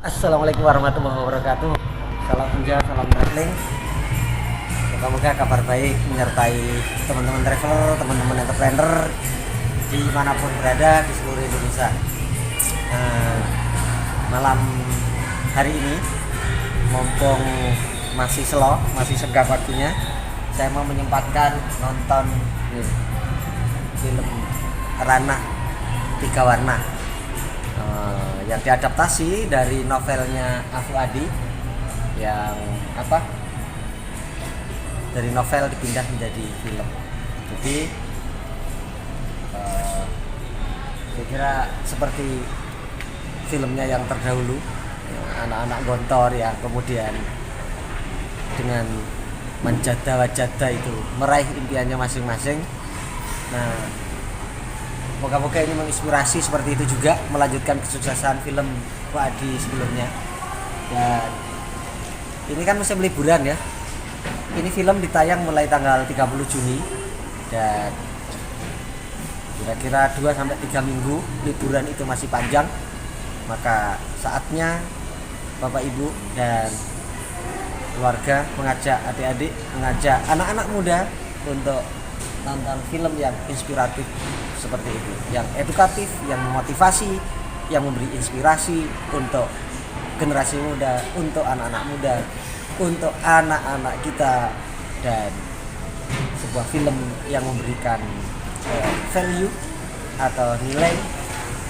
Assalamualaikum warahmatullahi wabarakatuh. Salam senja, salam traveling. Semoga kabar baik menyertai teman-teman traveler, teman-teman entrepreneur dimanapun berada di seluruh Indonesia. Malam hari ini, mumpung masih slow, masih segar waktunya, saya mau menyempatkan nonton film Ranah Tiga Warna yang diadaptasi dari novelnya Afu Adi, yang dari novel dipindah menjadi film. Jadi saya kira seperti filmnya yang terdahulu, anak-anak gontor yang kemudian dengan menjada-wajada itu meraih impiannya masing-masing. Nah, moga-moga ini menginspirasi seperti itu juga, melanjutkan kesuksesan film Adi sebelumnya. Dan ini kan musim liburan ya. Ini film ditayang mulai tanggal 30 Juni dan kira-kira 2-3 minggu liburan itu masih panjang. Maka saatnya Bapak Ibu dan keluarga mengajak adik-adik, mengajak anak-anak muda untuk nonton film yang inspiratif seperti itu, yang edukatif, yang memotivasi, yang memberi inspirasi untuk generasi muda, untuk anak-anak muda, untuk anak-anak kita, dan sebuah film yang memberikan value atau nilai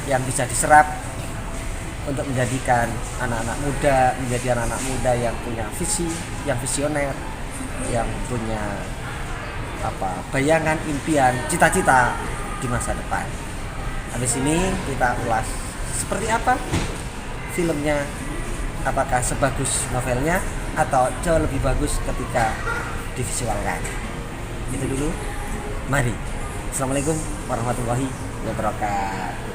yang bisa diserap untuk menjadikan anak-anak muda menjadi anak-anak muda yang punya visi, yang visioner, yang punya bayangan, impian, cita-cita di masa depan. Habis ini kita ulas seperti apa filmnya, apakah sebagus novelnya atau jauh lebih bagus ketika divisualkan. Itu dulu. Mari. Assalamualaikum warahmatullahi wabarakatuh.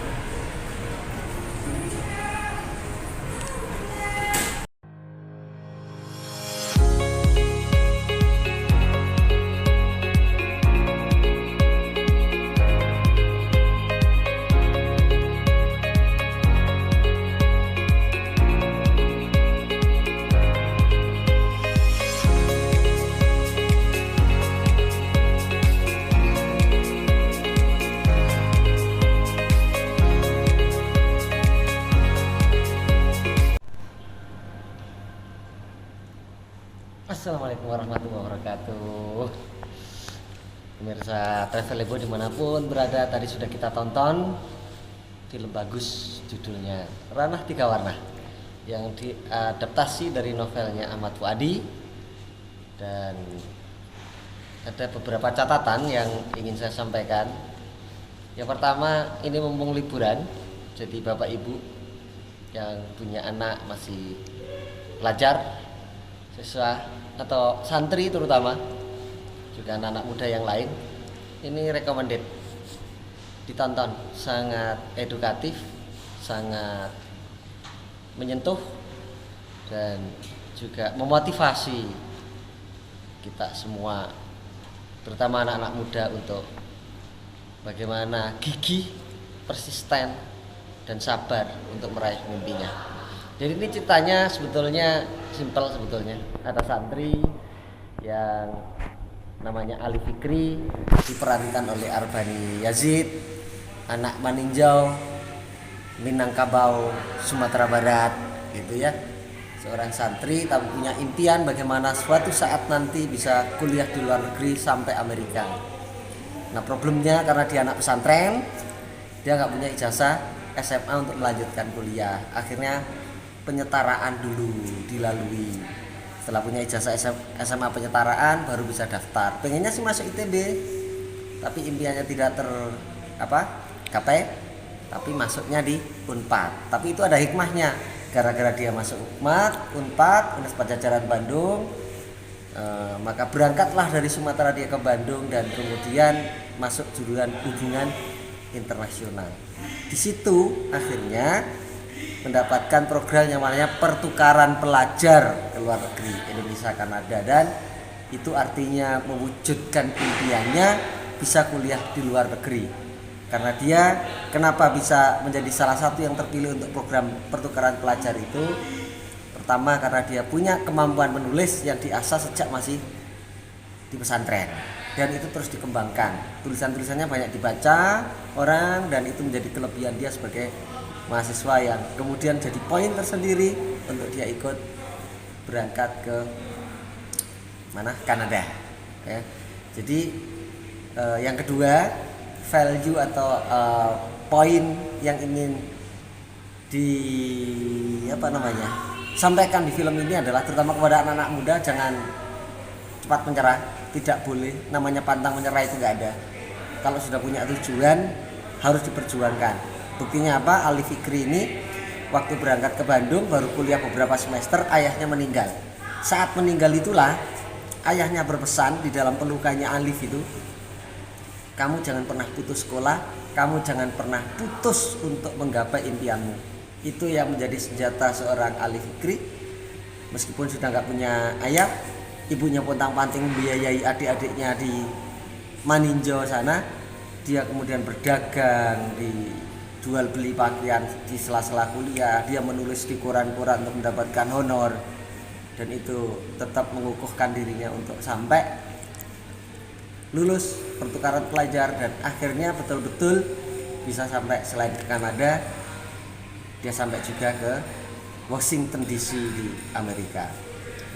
Assalamualaikum warahmatullahi wabarakatuh. Pemirsa Travel Lebo dimanapun berada, tadi sudah kita tonton film bagus judulnya Ranah Tiga Warna yang diadaptasi dari novelnya Ahmad Fuadi. Dan ada beberapa catatan yang ingin saya sampaikan. Yang pertama, ini mumpung liburan, jadi Bapak Ibu yang punya anak masih pelajar, siswa atau santri terutama, juga anak-anak muda yang lain, ini recommended ditonton. Sangat edukatif, sangat menyentuh, dan juga memotivasi kita semua, terutama anak-anak muda, untuk bagaimana gigih, persisten, dan sabar untuk meraih mimpinya. Jadi ini ceritanya sebetulnya simpel sebetulnya. Ada santri yang namanya Ali Fikri, diperankan oleh Arbani Yazid, anak Maninjau, Minangkabau, Sumatera Barat, gitu ya. Seorang santri tapi punya impian bagaimana suatu saat nanti bisa kuliah di luar negeri sampai Amerika. Nah, problemnya karena dia anak pesantren, dia nggak punya ijazah SMA untuk melanjutkan kuliah. Akhirnya penyetaraan dulu dilalui. Setelah punya ijazah SMA penyetaraan baru bisa daftar. Pengennya sih masuk ITB, tapi impiannya tidak tercapai, tapi masuknya di Unpad. Tapi itu ada hikmahnya. Gara-gara dia masuk Unpad, Universitas Padjadjaran Bandung, maka berangkatlah dari Sumatera dia ke Bandung dan kemudian masuk jurusan hubungan internasional. Di situ akhirnya mendapatkan program yang namanya pertukaran pelajar ke luar negeri, Indonesia Kanada, dan itu artinya mewujudkan impiannya bisa kuliah di luar negeri. Karena dia kenapa bisa menjadi salah satu yang terpilih untuk program pertukaran pelajar itu, pertama karena dia punya kemampuan menulis yang diasah sejak masih di pesantren, dan itu terus dikembangkan. Tulisan-tulisannya banyak dibaca orang, dan itu menjadi kelebihan dia sebagai mahasiswa yang kemudian jadi poin tersendiri untuk dia ikut berangkat ke Kanada ya. Jadi yang kedua, value atau poin yang ingin sampaikan di film ini adalah terutama kepada anak-anak muda, jangan cepat menyerah. Tidak boleh, namanya pantang menyerah itu nggak ada. Kalau sudah punya tujuan harus diperjuangkan. Buktinya apa? Ali Fikri ini waktu berangkat ke Bandung baru kuliah beberapa semester, ayahnya meninggal. Saat meninggal itulah ayahnya berpesan di dalam pelukannya Alif itu, kamu jangan pernah putus sekolah, kamu jangan pernah putus untuk menggapai impianmu. Itu yang menjadi senjata seorang Ali Fikri. Meskipun sudah nggak punya ayah, ibunya pontang-panting membiayai adik-adiknya di Maninjo sana, dia kemudian berdagang, dijual beli pakaian di sela-sela kuliah, dia menulis di koran-koran untuk mendapatkan honor, dan itu tetap mengukuhkan dirinya untuk sampai lulus pertukaran pelajar, dan akhirnya betul-betul bisa sampai selain ke Kanada, dia sampai juga ke Washington DC di Amerika.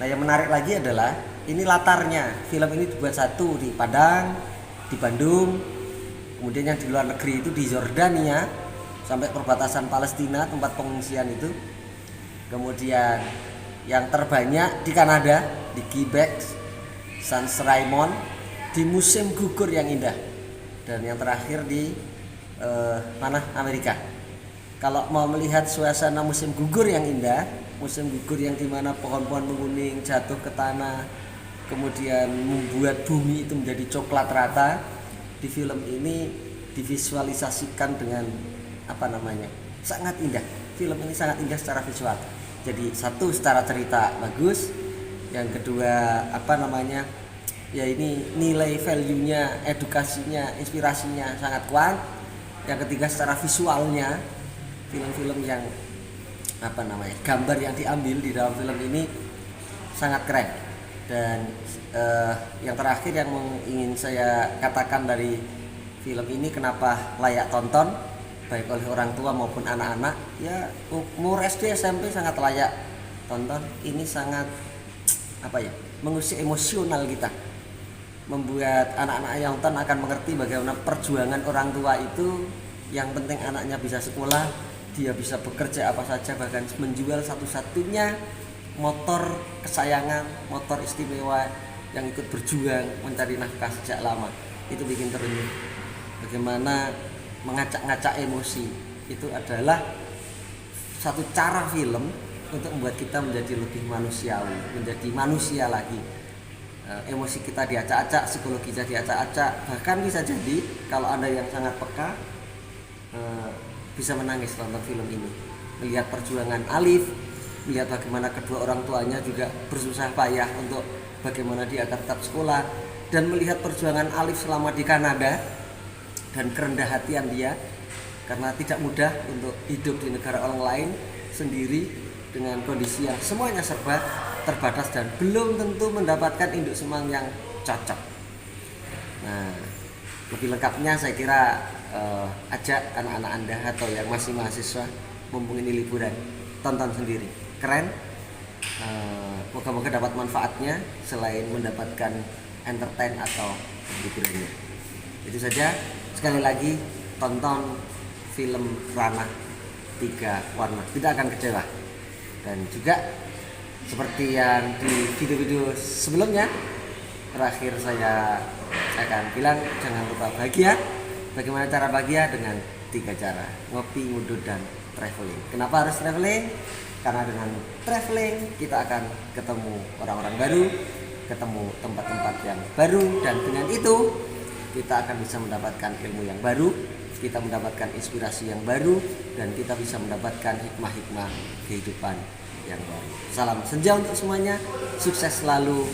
Nah, yang menarik lagi adalah ini latarnya. Film ini dibuat satu di Padang, di Bandung, kemudian yang di luar negeri itu di Yordania sampai perbatasan Palestina tempat pengungsian itu, kemudian yang terbanyak di Kanada di Quebec, Sans Raymond, di musim gugur yang indah, dan yang terakhir di Amerika. Kalau mau melihat suasana musim gugur yang indah, musim gugur yang dimana pohon-pohon menguning jatuh ke tanah, kemudian membuat bumi itu menjadi coklat rata, di film ini divisualisasikan dengan sangat indah. Film ini sangat indah secara visual. Jadi satu, secara cerita bagus, yang kedua ya ini nilai value-nya, edukasinya, inspirasinya sangat kuat. Yang ketiga, secara visualnya, film-film yang gambar yang diambil di dalam film ini sangat keren. Dan yang terakhir yang ingin saya katakan dari film ini, kenapa layak tonton baik oleh orang tua maupun anak-anak, ya umur SD SMP sangat layak tonton. Ini sangat mengusik emosional kita, membuat anak-anak yang nonton akan mengerti bagaimana perjuangan orang tua itu. Yang penting anaknya bisa sekolah, dia bisa bekerja apa saja, bahkan menjual satu-satunya motor kesayangan, motor istimewa yang ikut berjuang mencari nafkah sejak lama. Itu bikin terenyuh. Bagaimana mengacak-ngacak emosi itu adalah satu cara film untuk membuat kita menjadi lebih manusiawi, menjadi manusia lagi. Emosi kita diacak-acak, psikologi kita diacak-acak. Bahkan bisa jadi kalau Anda yang sangat peka bisa menangis nonton film ini, melihat perjuangan Alif, melihat bagaimana kedua orang tuanya juga bersusah payah untuk bagaimana dia akan tetap sekolah, dan melihat perjuangan Alif selama di Kanada dan kerendah hatian dia karena tidak mudah untuk hidup di negara orang lain sendiri dengan kondisi yang semuanya serba terbatas dan belum tentu mendapatkan induk semang yang cocok. Nah, lebih lengkapnya saya kira ajak anak-anak Anda atau yang masih mahasiswa, mumpung ini liburan, tonton sendiri, keren. Moga-moga dapat manfaatnya selain mendapatkan entertain atau hiburannya. Itu saja. Sekali lagi, tonton film Ranah 3 Warna, tidak akan kecewa. Dan juga seperti yang di video-video sebelumnya, terakhir saya akan bilang jangan lupa bahagia. Bagaimana cara bahagia? Dengan 3 cara: ngopi, ngudut, dan traveling. Kenapa harus traveling? Karena dengan traveling kita akan ketemu orang-orang baru, ketemu tempat-tempat yang baru, dan dengan itu kita akan bisa mendapatkan ilmu yang baru, kita mendapatkan inspirasi yang baru, dan kita bisa mendapatkan hikmah-hikmah kehidupan yang baru. Salam senja untuk semuanya, sukses selalu.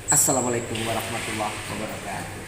Assalamualaikum warahmatullahi wabarakatuh.